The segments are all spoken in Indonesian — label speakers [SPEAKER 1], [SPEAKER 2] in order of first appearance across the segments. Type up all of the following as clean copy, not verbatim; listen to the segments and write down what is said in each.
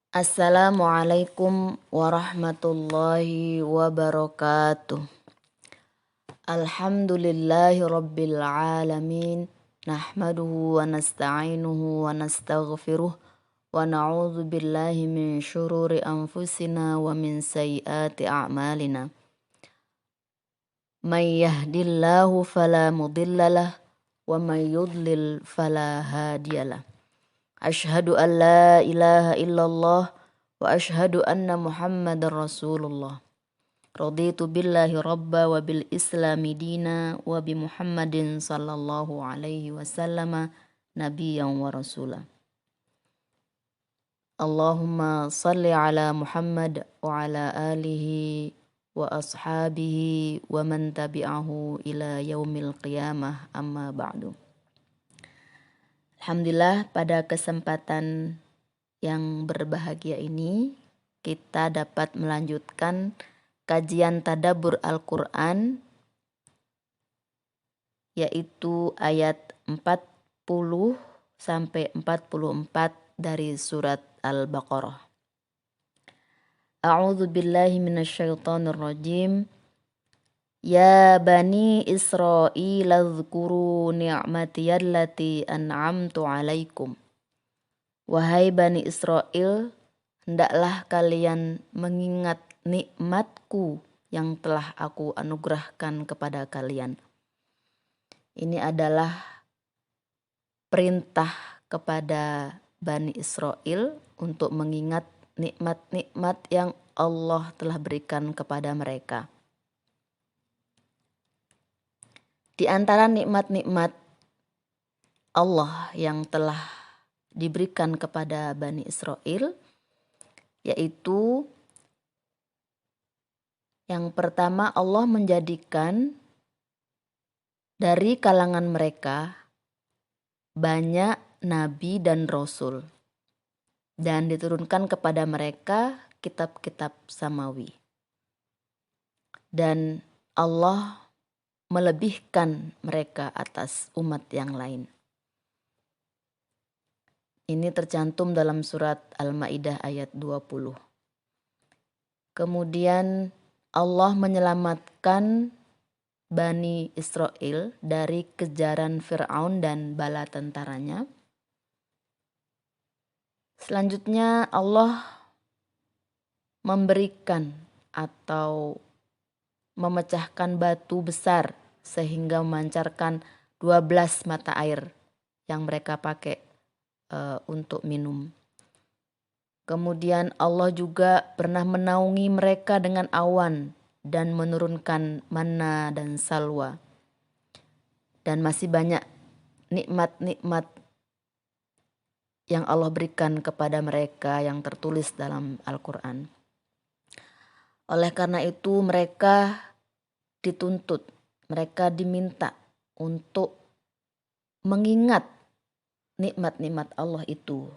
[SPEAKER 1] Assalamualaikum warahmatullahi wabarakatuh. Alhamdulillahi rabbil alamin. Nahmaduhu wa nasta'inuhu wa nastaghfiruh. Wa na'udzu billahi min syururi anfusina wa min sayyiati a'malina. May yahdillahu fala mudhillalah wa may yudlil fala hadiyalah. Ashhadu an la ilaha illallah wa ashhadu anna Muhammadar Rasulullah. Raditu billahi rabba wa bil islami dina wa bi Muhammadin sallallahu alaihi wasallam nabiyyan wa rasula. Allahumma salli ala Muhammad wa ala alihi wa ashabihi wa man tabi'ahu ila yaumil qiyamah amma ba'du. Alhamdulillah, pada kesempatan yang berbahagia ini kita dapat melanjutkan kajian tadabbur Al-Quran, yaitu ayat 40 sampai 44 dari surat Al-Baqarah. A'udzu billahi minasyaitonir rajim. Ya bani Israil azkuru ni'matiyallati an'amtu alaikum. Wahai bani Israel, hendaklah kalian mengingat nikmatku yang telah aku anugerahkan kepada kalian. Ini adalah perintah kepada bani Israel untuk mengingat nikmat-nikmat yang Allah telah berikan kepada mereka. Di antara nikmat-nikmat Allah yang telah diberikan kepada Bani Israel, yaitu yang pertama, Allah menjadikan dari kalangan mereka banyak nabi dan rasul, dan diturunkan kepada mereka kitab-kitab samawi. Dan Allah melebihkan mereka atas umat yang lain. Ini tercantum dalam surat Al-Maidah ayat 20. Kemudian Allah menyelamatkan Bani Israel dari kejaran Fir'aun dan bala tentaranya. Selanjutnya Allah memberikan atau memecahkan batu besar sehingga memancarkan 12 mata air yang mereka pakai untuk minum. Kemudian Allah juga pernah menaungi mereka dengan awan dan menurunkan manna dan salwa. Dan masih banyak nikmat-nikmat yang Allah berikan kepada mereka yang tertulis dalam Al-Quran. Oleh karena itu mereka dituntut, mereka diminta untuk mengingat nikmat-nikmat Allah itu.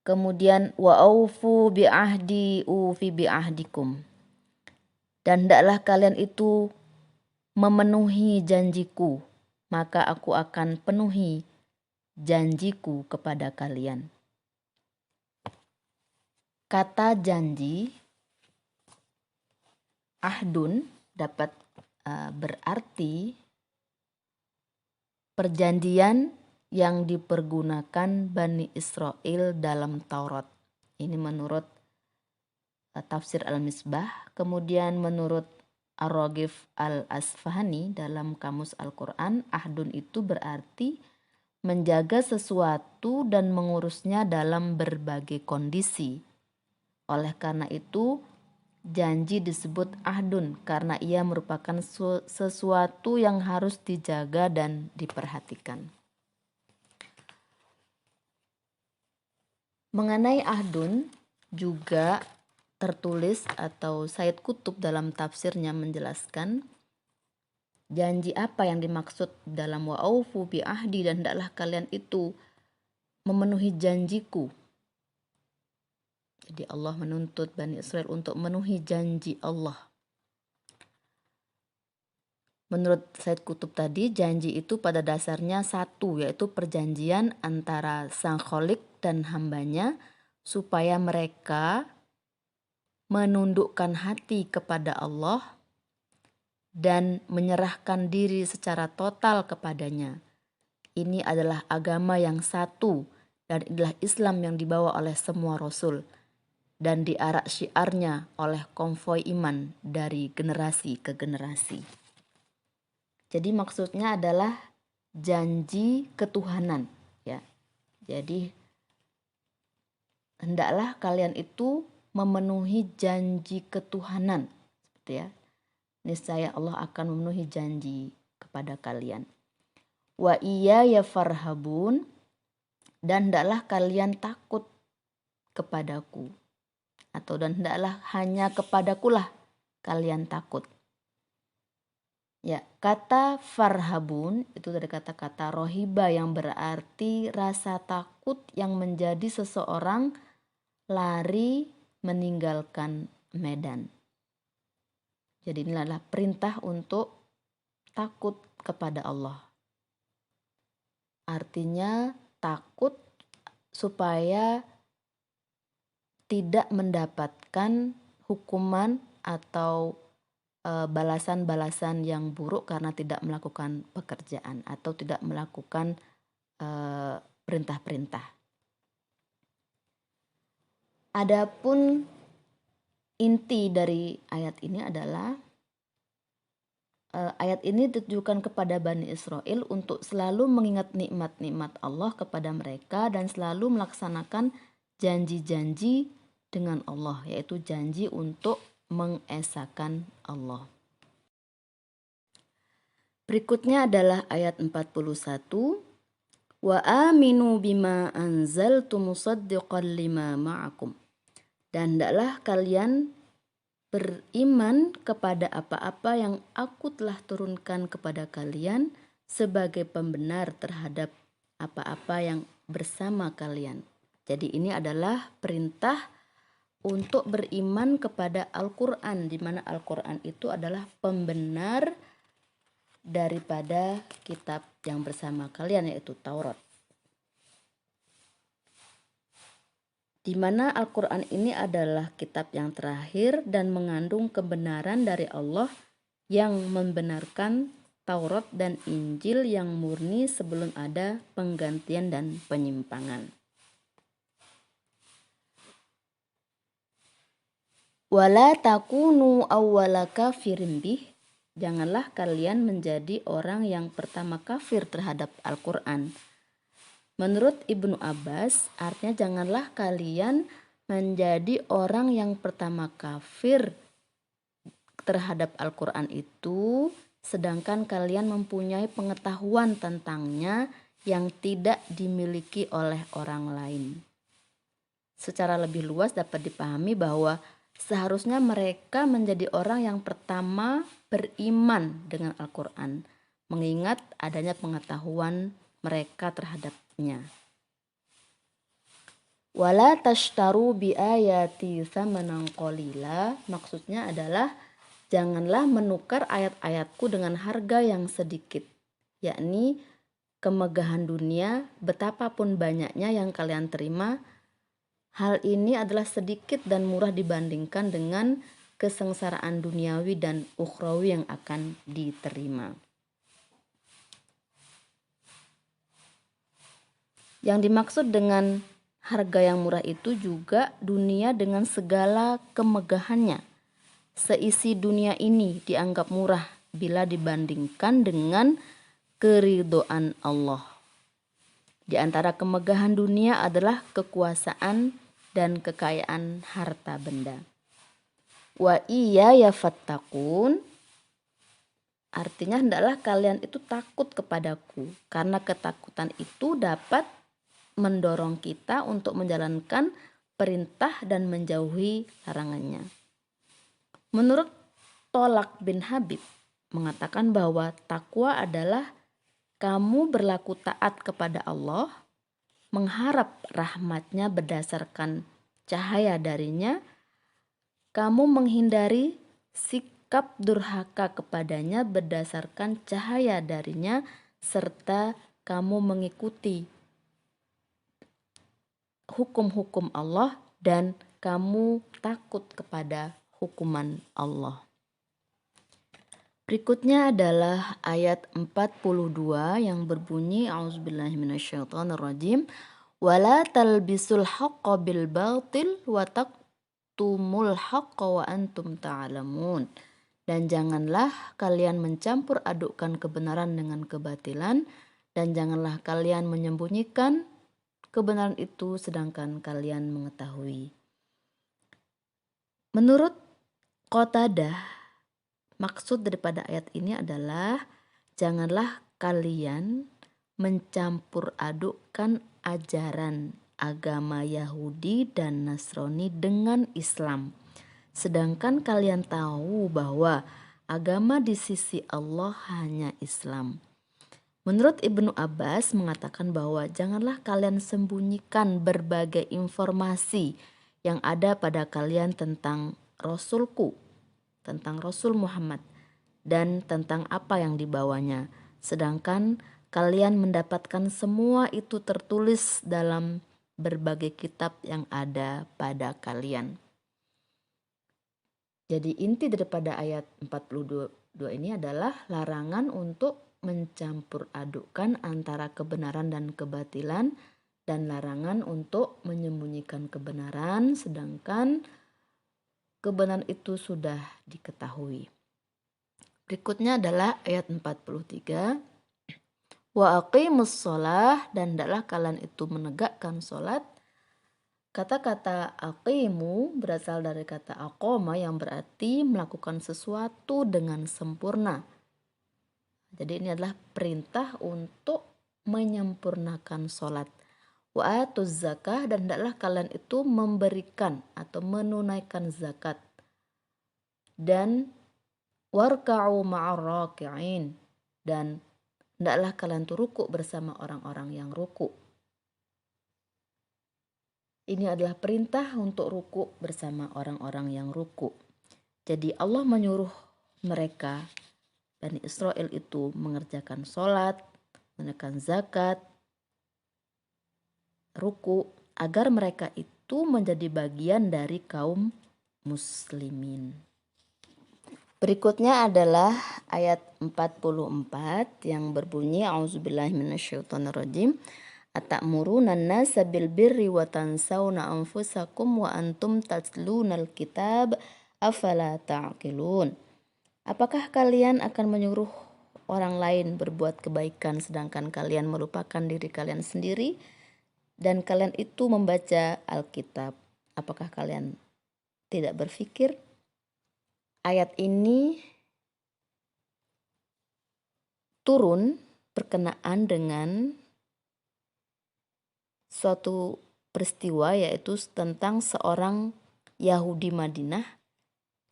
[SPEAKER 1] Kemudian wa aufu bi ahdi ufi bi ahdikum. Dan hendaklah kalian itu memenuhi janjiku, maka aku akan penuhi janjiku kepada kalian. Kata janji ahdun dapat berarti perjanjian yang dipergunakan Bani Israel dalam Taurat. Ini menurut tafsir Al-Misbah. Kemudian menurut Ar-Raghib Al-Asfahani dalam Kamus Al-Quran, ahdun itu berarti menjaga sesuatu dan mengurusnya dalam berbagai kondisi. Oleh karena itu, janji disebut ahdun karena ia merupakan sesuatu yang harus dijaga dan diperhatikan. Mengenai ahdun juga tertulis atau Said Qutb dalam tafsirnya menjelaskan janji apa yang dimaksud dalam wa aufu bi ahdi, dan hendaklah kalian itu memenuhi janjiku. Jadi Allah menuntut Bani Israel untuk memenuhi janji Allah. Menurut Said Qutb tadi, janji itu pada dasarnya satu, yaitu perjanjian antara Sang Kholik dan hambanya supaya mereka menundukkan hati kepada Allah dan menyerahkan diri secara total kepadanya. Ini adalah agama yang satu dan inilah Islam yang dibawa oleh semua Rasul dan diarak syiarnya oleh konvoi iman dari generasi ke generasi. Jadi maksudnya adalah janji ketuhanan, ya. Jadi hendaklah kalian itu memenuhi janji ketuhanan, seperti ya. Niscaya Allah akan memenuhi janji kepada kalian. Wa iyaya farhabun, dan hendaklah kalian takut kepadaku. Atau dan hendaklah hanya kepadakulah kalian takut. Ya, kata farhabun itu dari kata-kata rohiba yang berarti rasa takut yang menjadi seseorang lari meninggalkan medan. Jadi ini adalah perintah untuk takut kepada Allah. Artinya takut supaya tidak mendapatkan hukuman atau balasan-balasan yang buruk karena tidak melakukan pekerjaan atau tidak melakukan perintah-perintah. Adapun inti dari ayat ini adalah ayat ini ditujukan kepada Bani Israel untuk selalu mengingat nikmat-nikmat Allah kepada mereka dan selalu melaksanakan janji-janji dengan Allah, yaitu janji untuk mengesahkan Allah. Berikutnya adalah ayat 41. Wa aminu bima anzaltu musaddiqan lima ma'akum. Dan hendaklah kalian beriman kepada apa-apa yang aku telah turunkan kepada kalian sebagai pembenar terhadap apa-apa yang bersama kalian. Jadi ini adalah perintah untuk beriman kepada Al-Quran, di mana Al-Quran itu adalah pembenar daripada kitab yang bersama kalian, yaitu Taurat. Di mana Al-Quran ini adalah kitab yang terakhir dan mengandung kebenaran dari Allah yang membenarkan Taurat dan Injil yang murni sebelum ada penggantian dan penyimpangan. Wala takunu awwala kafirin bih. Janganlah kalian menjadi orang yang pertama kafir terhadap Al-Quran. Menurut Ibnu Abbas, artinya janganlah kalian menjadi orang yang pertama kafir terhadap Al-Quran itu, sedangkan kalian mempunyai pengetahuan tentangnya yang tidak dimiliki oleh orang lain. Secara lebih luas dapat dipahami bahwa seharusnya mereka menjadi orang yang pertama beriman dengan Al-Quran, mengingat adanya pengetahuan mereka terhadapnya. Wala tashtaru bi ayati tsamanan qalila, maksudnya adalah janganlah menukar ayat-ayatku dengan harga yang sedikit, yakni kemegahan dunia betapapun banyaknya yang kalian terima. Hal ini adalah sedikit dan murah dibandingkan dengan kesengsaraan duniawi dan ukhrawi yang akan diterima. Yang dimaksud dengan harga yang murah itu juga dunia dengan segala kemegahannya. Seisi dunia ini dianggap murah bila dibandingkan dengan keridhaan Allah. Di antara kemegahan dunia adalah kekuasaan dan kekayaan harta benda. Wa iyaya fattaqun, artinya hendaklah kalian itu takut kepadaku, karena ketakutan itu dapat mendorong kita untuk menjalankan perintah dan menjauhi larangannya. Menurut Tolak bin Habib mengatakan bahwa takwa adalah kamu berlaku taat kepada Allah, mengharap rahmatnya berdasarkan cahaya darinya, kamu menghindari sikap durhaka kepadanya berdasarkan cahaya darinya, serta kamu mengikuti hukum-hukum Allah dan kamu takut kepada hukuman Allah. Berikutnya adalah ayat 42 yang berbunyi A'udzubillahi minasyaitonirrajim wala talbisul haqqa bil batil wa taktumul haqqa wa antum ta'lamun. Dan janganlah kalian mencampur adukkan kebenaran dengan kebatilan, dan janganlah kalian menyembunyikan kebenaran itu sedangkan kalian mengetahui. Menurut Qatadah, maksud daripada ayat ini adalah janganlah kalian mencampur adukkan ajaran agama Yahudi dan Nasrani dengan Islam. Sedangkan kalian tahu bahwa agama di sisi Allah hanya Islam. Menurut Ibnu Abbas mengatakan bahwa janganlah kalian sembunyikan berbagai informasi yang ada pada kalian tentang Rasulku, tentang Rasul Muhammad, dan tentang apa yang dibawanya. Sedangkan kalian mendapatkan semua itu tertulis dalam berbagai kitab yang ada pada kalian. Jadi inti daripada ayat 42 ini adalah larangan untuk mencampur adukkan antara kebenaran dan kebatilan, dan larangan untuk menyembunyikan kebenaran sedangkan kebenaran itu sudah diketahui. Berikutnya adalah ayat 43. Wa aqimus sholah, dan hendaklah kalian itu menegakkan sholat. Kata-kata aqimu berasal dari kata aqama yang berarti melakukan sesuatu dengan sempurna. Jadi ini adalah perintah untuk menyempurnakan sholat. Wa atuz zakah, dan hendaklah kalian itu memberikan atau menunaikan zakat. Dan warka'u ma'ar raki'in, dan hendaklah kalian itu ruku bersama orang-orang yang ruku. Ini adalah perintah untuk ruku bersama orang-orang yang ruku. Jadi Allah menyuruh mereka, Bani Israel itu, mengerjakan sholat, menunaikan zakat, ruku, agar mereka itu menjadi bagian dari kaum muslimin. Berikutnya adalah ayat 44 yang berbunyi A'udzubillahi minasyaitonirrajim. Atamuruna an-nasa bil birri wa tansawna anfusakum wa antum tatlunal kitab afala ta'qilun. Apakah kalian akan menyuruh orang lain berbuat kebaikan sedangkan kalian melupakan diri kalian sendiri dan kalian itu membaca Alkitab? Apakah kalian tidak berpikir? Ayat ini turun berkenaan dengan suatu peristiwa, yaitu tentang seorang Yahudi Madinah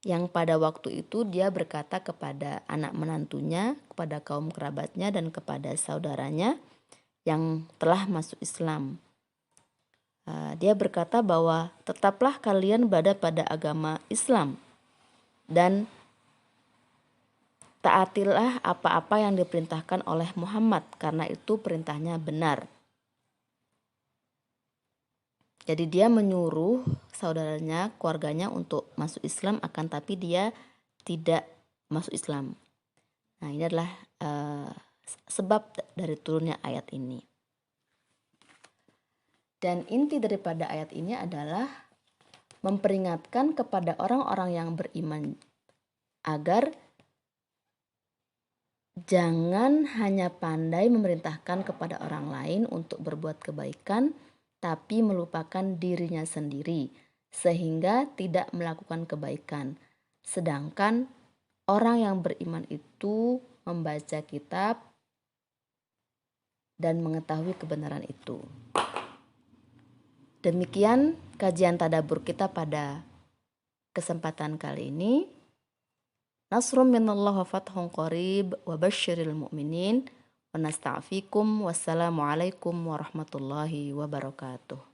[SPEAKER 1] yang pada waktu itu dia berkata kepada anak menantunya, kepada kaum kerabatnya, dan kepada saudaranya yang telah masuk Islam. Dia berkata bahwa tetaplah kalian berada pada agama Islam dan taatilah apa-apa yang diperintahkan oleh Muhammad, karena itu perintahnya benar. Jadi dia menyuruh saudaranya, keluarganya untuk masuk Islam, akan tapi dia tidak masuk Islam. Nah, ini adalah sebab dari turunnya ayat ini. Dan inti daripada ayat ini adalah memperingatkan kepada orang-orang yang beriman agar jangan hanya pandai memerintahkan kepada orang lain untuk berbuat kebaikan, tapi melupakan dirinya sendiri, sehingga tidak melakukan kebaikan. Sedangkan orang yang beriman itu membaca kitab dan mengetahui kebenaran itu. Demikian kajian tadabbur kita pada kesempatan kali ini. Nasrum minallah wa fathun qarib wa basyiril mu'minin. Wa nasta'fikum. Wassalamualaikum warahmatullahi wabarakatuh.